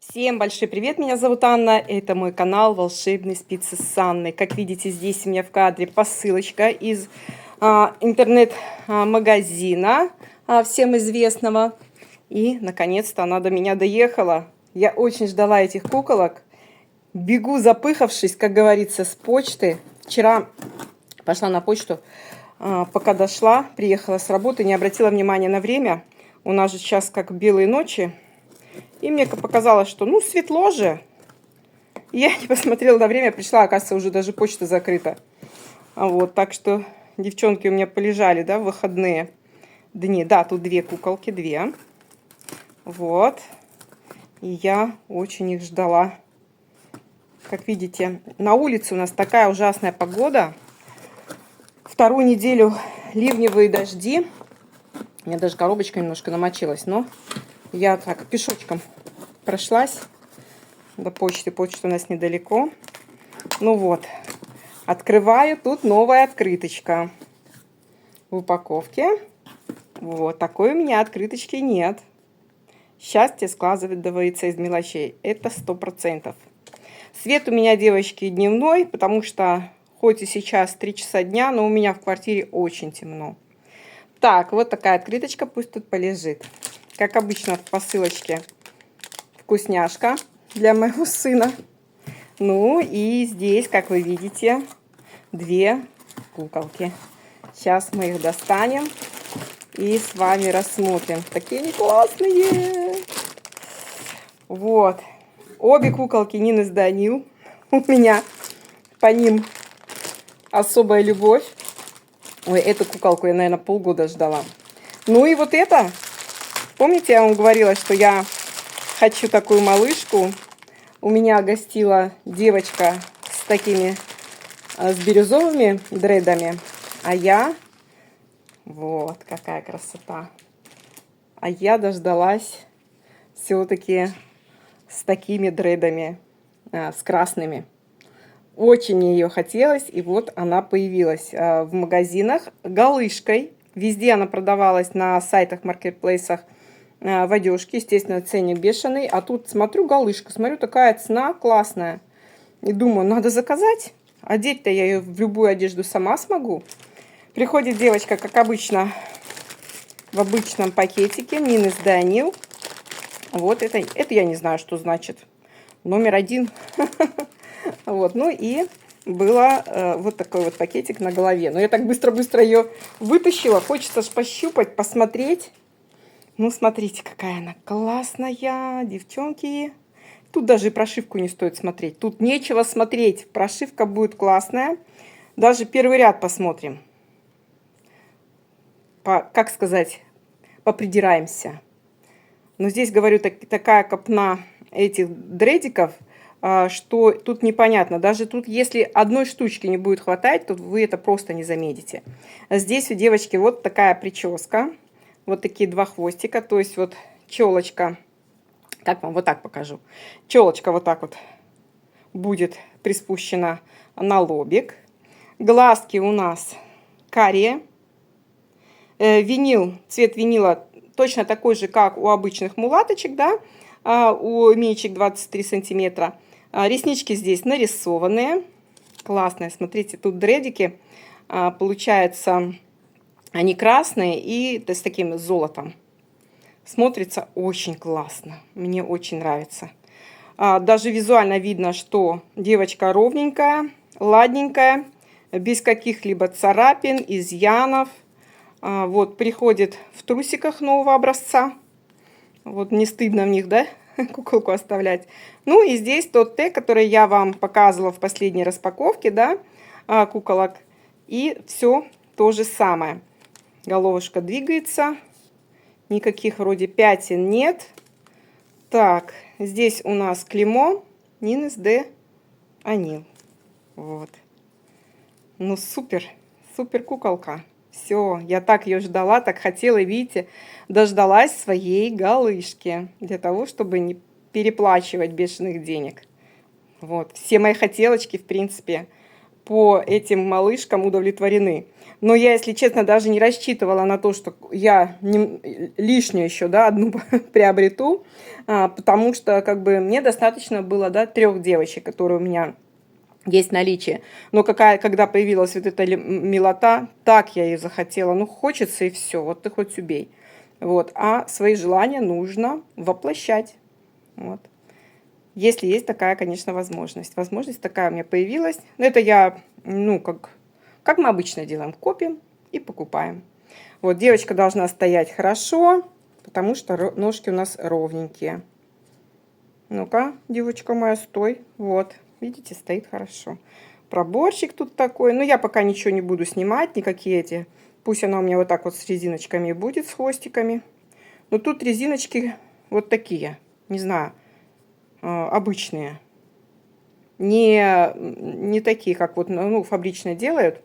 Всем большой привет, меня зовут Анна, это мой канал «Волшебные спицы с Анной». Как видите, здесь у меня в кадре посылочка из интернет-магазина всем известного. И, наконец-то, она до меня доехала. Я очень ждала этих куколок. Бегу, запыхавшись, как говорится, с почты. Вчера пошла на почту, пока дошла, приехала с работы, не обратила внимания на время. У нас же сейчас как белые ночи. И мне показалось, что ну светло же. Я не посмотрела на время, пришла, оказывается, уже даже почта закрыта. Вот, так что девчонки у меня полежали, да, в выходные дни. Да, тут две куколки, две. Вот. И я очень их ждала. Как видите, на улице у нас такая ужасная погода. Вторую неделю ливневые дожди. У меня даже коробочка немножко намочилась, но я так пешочком прошлась до почты. Почта у нас недалеко. Ну вот, открываю. Тут новая открыточка в упаковке. Вот, такой у меня открыточки нет. Счастье складывается из мелочей. Это 100%. Свет у меня, девочки, дневной, потому что хоть и сейчас 3 часа дня, но у меня в квартире очень темно. Так, вот такая открыточка, пусть тут полежит. Как обычно в посылочке вкусняшка для моего сына. Ну и здесь, как вы видите, две куколки. Сейчас мы их достанем и с вами рассмотрим. Такие они классные. Вот. Обе куколки Нины с Данил. У меня по ним особая любовь. Ой, эту куколку я, наверное, полгода ждала. Ну и вот это. Помните, я вам говорила, что я хочу такую малышку. У меня гостила девочка с такими, с бирюзовыми дредами. А я... Вот, какая красота. А я дождалась все-таки с такими дредами, с красными. Очень мне ее хотелось, и вот она появилась в магазинах галышкой. Везде она продавалась на сайтах, маркетплейсах в одежке. Естественно, ценник бешеный. А тут смотрю галышка, смотрю, такая цена классная. И думаю, надо заказать. Одеть-то я ее в любую одежду сама смогу. Приходит девочка, как обычно, в обычном пакетике. Нины с Данил. Вот это я не знаю, что значит. Номер 1. Вот, ну и было вот такой вот пакетик на голове. Но я так быстро-быстро ее вытащила. Хочется ж пощупать, посмотреть. Ну, смотрите, какая она классная, девчонки. Тут даже и прошивку не стоит смотреть. Тут нечего смотреть. Прошивка будет классная. Даже первый ряд посмотрим. Как сказать, попридираемся. Но здесь, говорю, такая копна этих дредиков, что тут непонятно. Даже тут, если одной штучки не будет хватать, то вы это просто не заметите. Здесь у девочки вот такая прическа. Вот такие два хвостика. То есть вот челочка. Как вам? Вот так покажу. Челочка вот так вот будет приспущена на лобик. Глазки у нас карие. Винил, цвет винила точно такой же, как у обычных мулаточек, да. У мечек 23 сантиметра. Реснички здесь нарисованные. Классные. Смотрите, тут дредики. Получается, они красные и с таким золотом. Смотрится очень классно. Мне очень нравится. Даже визуально видно, что девочка ровненькая, ладненькая, без каких-либо царапин, изъянов. Вот, приходит в трусиках нового образца. Вот, не стыдно в них, да, куколку оставлять. Ну, и здесь тот тег, который я вам показывала в последней распаковке, да, куколок. И все то же самое. Головушка двигается. Никаких вроде пятен нет. Так, здесь у нас клеймо Нины с Данил. Вот. Ну, супер, супер куколка. Все, я так ее ждала, так хотела, видите, дождалась своей галышки. Для того, чтобы не переплачивать бешеных денег. Вот, все мои хотелочки, в принципе, по этим малышкам удовлетворены. Но я, если честно, даже не рассчитывала на то, что я лишнюю еще, да, одну приобрету, потому что, как бы, мне достаточно было, да, 3 девочек, которые у меня есть в наличии. Но когда появилась вот эта милота, так я ее захотела. Ну, хочется и все, вот ты хоть убей. Вот. А свои желания нужно воплощать. Вот. Если есть такая, конечно, возможность. Возможность такая у меня появилась. Но это я, ну, как мы обычно делаем, копим и покупаем. Вот, девочка должна стоять хорошо, потому что ножки у нас ровненькие. Ну-ка, девочка моя, стой. Вот, видите, стоит хорошо. Проборчик тут такой. Но я пока ничего не буду снимать, никакие эти. Пусть она у меня вот так вот с резиночками будет, с хвостиками. Но тут резиночки вот такие, не знаю, обычные. Не такие, как вот, ну, фабричные делают.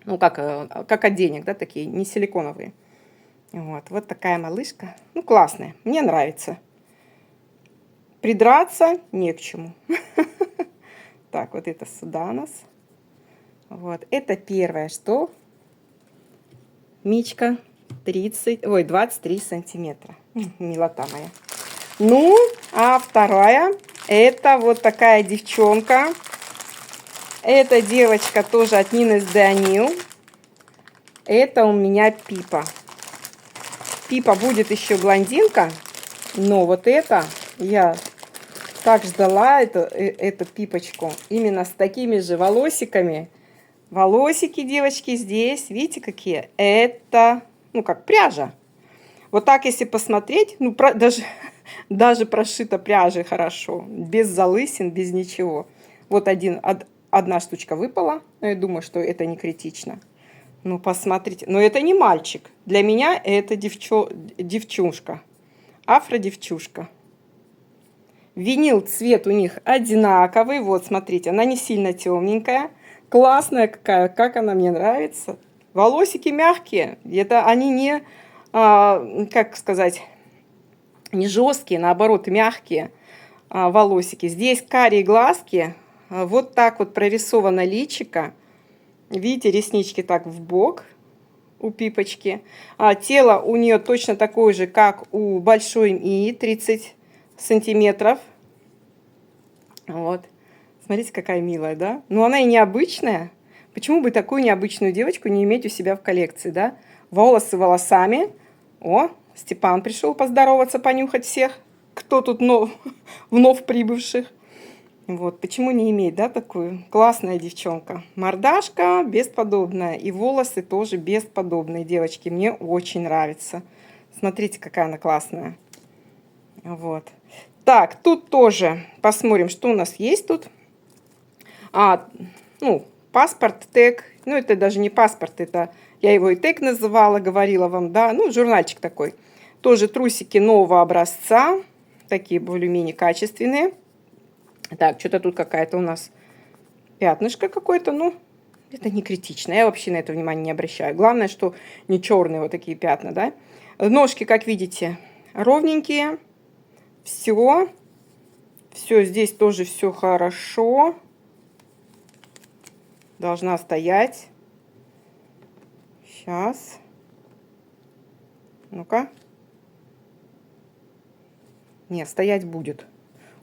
Ну, как от денег, да, такие, не силиконовые. Вот такая малышка. Ну, классная, мне нравится. Придраться не к чему. Так, вот это сюда у нас. Вот, это первое, что Мичка 23 сантиметра. Милота моя. Ну, а вторая, это вот такая девчонка. Эта девочка тоже от Нины Деонил. Это у меня Пипа. Пипа будет еще блондинка, но вот это я так ждала, эту Пипочку. Именно с такими же волосиками. Волосики, девочки, здесь, видите, какие? Это, ну, как пряжа. Вот так, если посмотреть, ну, даже прошита пряжей хорошо. Без залысин, без ничего. Вот одна штучка выпала, но я думаю, что это не критично. Ну, посмотрите. Но это не мальчик. Для меня это девчушка. Афродевчушка. Винил цвет у них одинаковый. Вот, смотрите, она не сильно темненькая. Классная какая, как она мне нравится. Волосики мягкие. Это они не, как сказать, не жесткие, наоборот, мягкие волосики. Здесь карие глазки. Вот так вот прорисовано личико. Видите, реснички так в бок у Пипочки. Тело у нее точно такое же, как у большой Мии, 30 сантиметров. Вот. Смотрите, какая милая, да? Но она и необычная. Почему бы такую необычную девочку не иметь у себя в коллекции, да? Волосы волосами. О, Степан пришел поздороваться, понюхать всех, кто тут вновь прибывших. Вот, почему не иметь, да, такую? Классная девчонка. Мордашка бесподобная. И волосы тоже бесподобные, девочки. Мне очень нравится. Смотрите, какая она классная. Вот. Так, тут тоже посмотрим, что у нас есть тут. Ну, паспорт, тег. Ну, это даже не паспорт, это я его и тег называла, говорила вам, да. Ну, журнальчик такой. Тоже трусики нового образца. Такие более-менее качественные. Так, что-то тут какая-то у нас пятнышко какое-то, ну, это не критично. Я вообще на это внимание не обращаю. Главное, что не черные вот такие пятна, да. Ножки, как видите, ровненькие. Все здесь тоже все хорошо. Должна стоять. Сейчас. Ну-ка. Не, стоять будет.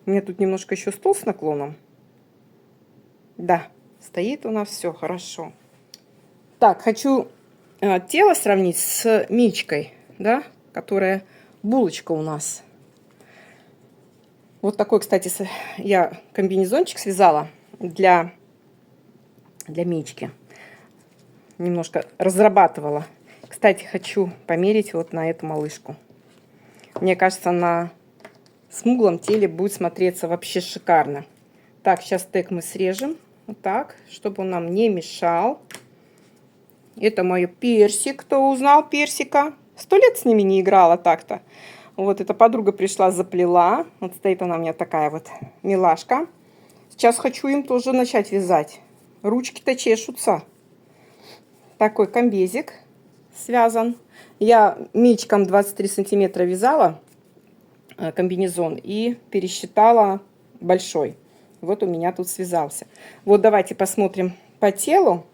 У меня тут немножко еще стол с наклоном. Да, стоит у нас все хорошо. Так, хочу тело сравнить с Мичкой, да, которая булочка у нас. Вот такой, кстати, я комбинезончик связала для Мички. Немножко разрабатывала. Кстати, хочу померить вот на эту малышку. Мне кажется, на смуглом теле будет смотреться вообще шикарно. Так, сейчас тег мы срежем. Вот так, чтобы он нам не мешал. Это мой персик. Кто узнал персика? 100 лет с ними не играла так-то. Вот эта подруга пришла, заплела. Вот стоит она у меня такая вот милашка. Сейчас хочу им тоже начать вязать. Ручки-то чешутся. Такой комбезик связан. Я мичком 23 сантиметра вязала комбинезон и пересчитала большой. Вот у меня тут связался. Вот давайте посмотрим по телу.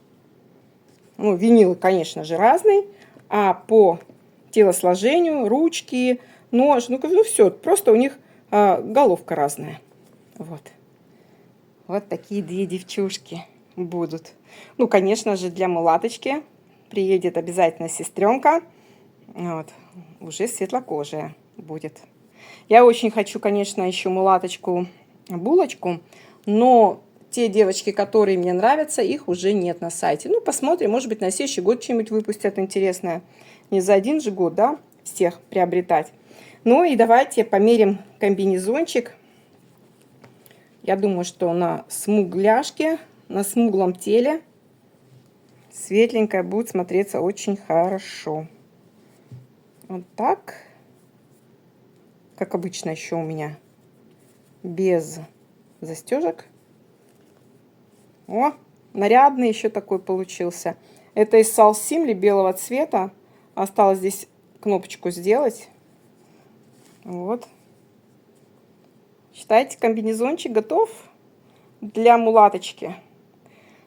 Ну, винил, конечно же, разный, а по телосложению, ручки, нож, ну все, просто у них головка разная. Вот. Вот такие две девчушки будут. Ну, конечно же, для мулаточки приедет обязательно сестренка. Вот. Уже светлокожая будет. Я очень хочу, конечно, еще мулаточку булочку, но те девочки, которые мне нравятся, их уже нет на сайте. Ну, посмотрим, может быть, на следующий год что-нибудь выпустят интересное. Не за один же год, да, всех приобретать. Ну и давайте померим комбинезончик. Я думаю, что на смугляшке, на смуглом теле светленькая будет смотреться очень хорошо. Вот так. Как обычно еще у меня без застежек. О, нарядный еще такой получился. Это из салсимли белого цвета. Осталось здесь кнопочку сделать. Вот. Считайте, комбинезончик готов для мулаточки.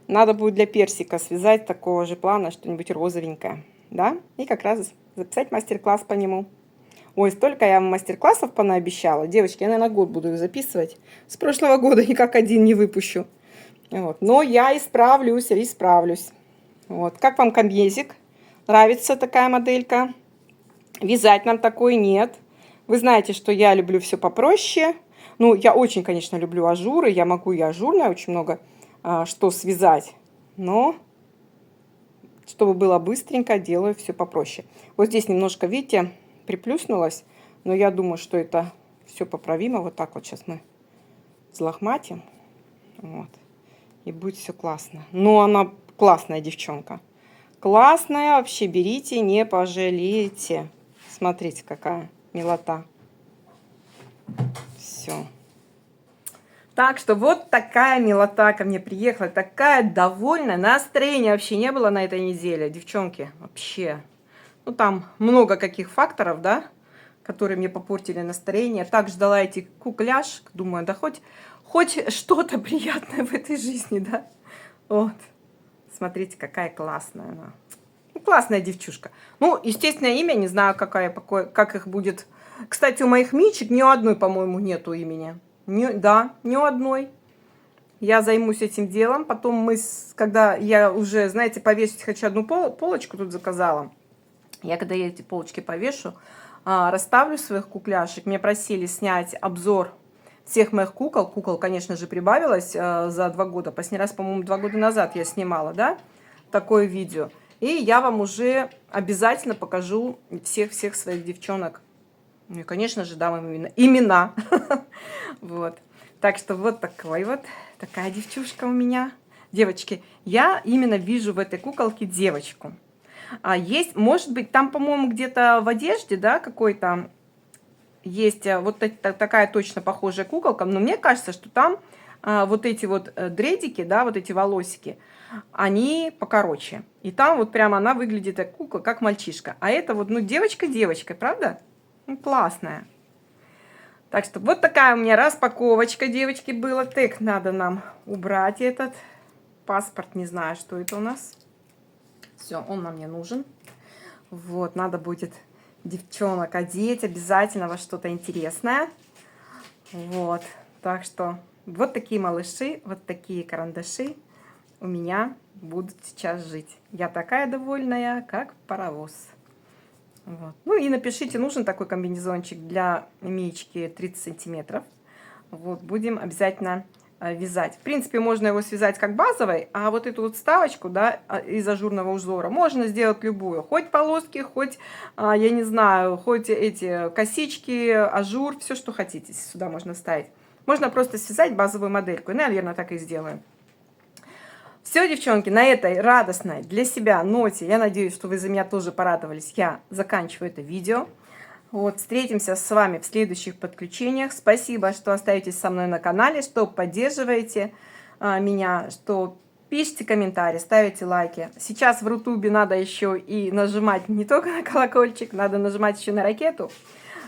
Надо будет для персика связать такого же плана что-нибудь розовенькое. Да? И как раз записать мастер-класс по нему. Ой, столько я вам мастер-классов понаобещала. Девочки, я, наверное, год буду их записывать. С прошлого года никак один не выпущу. Вот. Но я исправлюсь, исправлюсь. Вот. Как вам комбезик? Нравится такая моделька? Вязать нам такой нет. Вы знаете, что я люблю все попроще. Ну, я очень, конечно, люблю ажуры. Я могу и ажурное очень много что связать. Но, чтобы было быстренько, делаю все попроще. Вот здесь немножко, видите, приплюснулась. Но я думаю, что это все поправимо. Вот так вот сейчас мы взлохматим. Вот. И будет все классно. Но она классная девчонка. Классная. Вообще берите, не пожалеете. Смотрите, какая милота. Все. Так что вот такая милота ко мне приехала. Такая довольная. Настроения вообще не было на этой неделе, девчонки. Вообще. Ну, там много каких факторов, да, которые мне попортили настроение. Так ждала эти кукляш. Думаю, да хоть что-то приятное в этой жизни, да. Вот. Смотрите, какая классная она. Ну, классная девчушка. Ну, естественно, имя, не знаю, как их будет. Кстати, у моих мичек ни у одной, по-моему, нету имени. Да, ни у одной. Я займусь этим делом. Потом когда я уже, знаете, повесить хочу одну полочку тут заказала. Я когда эти полочки повешу, расставлю своих кукляшек. Меня просили снять обзор всех моих кукол. Кукол, конечно же, прибавилось за 2 года. Последний раз, по-моему, 2 года назад я снимала, да, такое видео. И я вам уже обязательно покажу всех своих девчонок. Ну и, конечно же, дам им имена. Вот. Так что вот такая девчушка у меня. Девочки, я именно вижу в этой куколке девочку. А есть, может быть, там, по-моему, где-то в одежде, да, какой-то есть вот такая точно похожая куколка. Но мне кажется, что там вот эти вот дредики, да, вот эти волосики, они покороче. И там вот прямо она выглядит как кукла, как мальчишка. А это вот, ну, девочка, правда? Ну, классная. Так что вот такая у меня распаковочка, девочки, была. Так, надо нам убрать этот паспорт. Не знаю, что это у нас. Все, он нам не нужен. Вот, надо будет девчонок одеть обязательно во что-то интересное. Вот, так что вот такие малыши, вот такие карандаши у меня будут сейчас жить. Я такая довольная, как паровоз. Вот. Ну и напишите, нужен такой комбинезончик для Миечки 30 сантиметров. Вот, будем обязательно вязать. В принципе, можно его связать как базовый, а вот эту вот вставочку, да, из ажурного узора можно сделать любую. Хоть полоски, хоть, я не знаю, хоть эти косички, ажур, все, что хотите, сюда можно ставить. Можно просто связать базовую модельку. И, наверное, так и сделаем. Все, девчонки, на этой радостной для себя ноте, я надеюсь, что вы за меня тоже порадовались, я заканчиваю это видео. Вот, встретимся с вами в следующих подключениях. Спасибо, что остаетесь со мной на канале, что поддерживаете меня, что пишите комментарии, ставите лайки. Сейчас в Рутубе надо еще и нажимать не только на колокольчик, надо нажимать еще на ракету.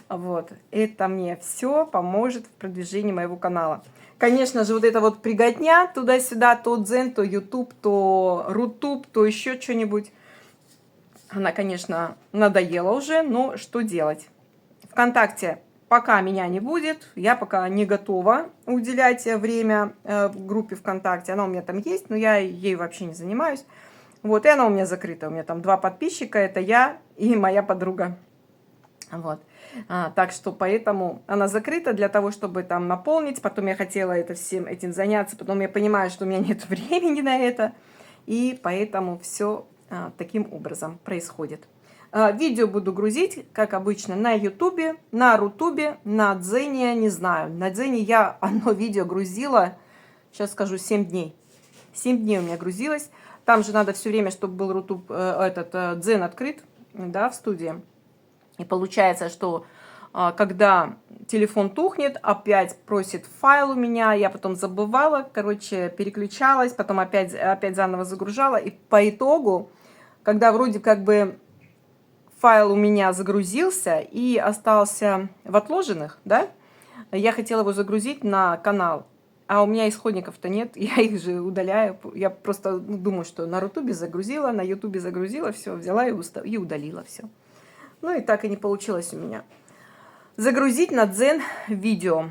Вот. Это мне все поможет в продвижении моего канала. Конечно же, вот эта вот приготня туда-сюда, то Дзен, то YouTube, то Рутуб, то еще что-нибудь. Она, конечно, надоела уже, но что делать? ВКонтакте пока меня не будет, я пока не готова уделять время группе ВКонтакте. Она у меня там есть, но я ей вообще не занимаюсь. Вот, и она у меня закрыта. У меня там 2 подписчика, это я и моя подруга. Вот. Так что поэтому она закрыта для того, чтобы там наполнить. Потом я хотела всем этим заняться, потом я понимаю, что у меня нет времени на это. И поэтому все таким образом происходит. Видео буду грузить, как обычно, на Ютубе, на Рутубе, на Дзене, не знаю. На Дзене я одно видео грузила, сейчас скажу, 7 дней. 7 дней у меня грузилось. Там же надо все время, чтобы был Рутуб, Дзен открыт, да, в студии. И получается, что когда телефон тухнет, опять просит файл у меня, я потом забывала, короче, переключалась, потом опять заново загружала. И по итогу, когда вроде как бы файл у меня загрузился и остался в отложенных, да, я хотела его загрузить на канал, а у меня исходников-то нет, я их же удаляю. Я просто думаю, что на Рутубе загрузила, на Ютубе загрузила, все, взяла и удалила все. Ну и так и не получилось у меня. Загрузить на Дзен видео.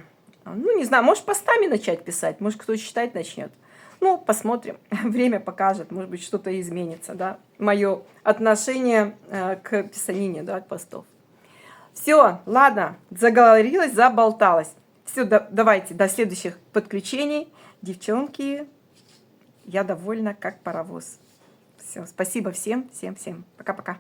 Ну, не знаю, может, постами начать писать, может, кто читать начнет. Ну, посмотрим, время покажет, может быть, что-то изменится, да. Мое отношение к писанине, да, к постов. Все, ладно, заговорилась, заболталась. Все, давайте, до следующих подключений. Девчонки, я довольна, как паровоз. Все, спасибо всем. Пока-пока.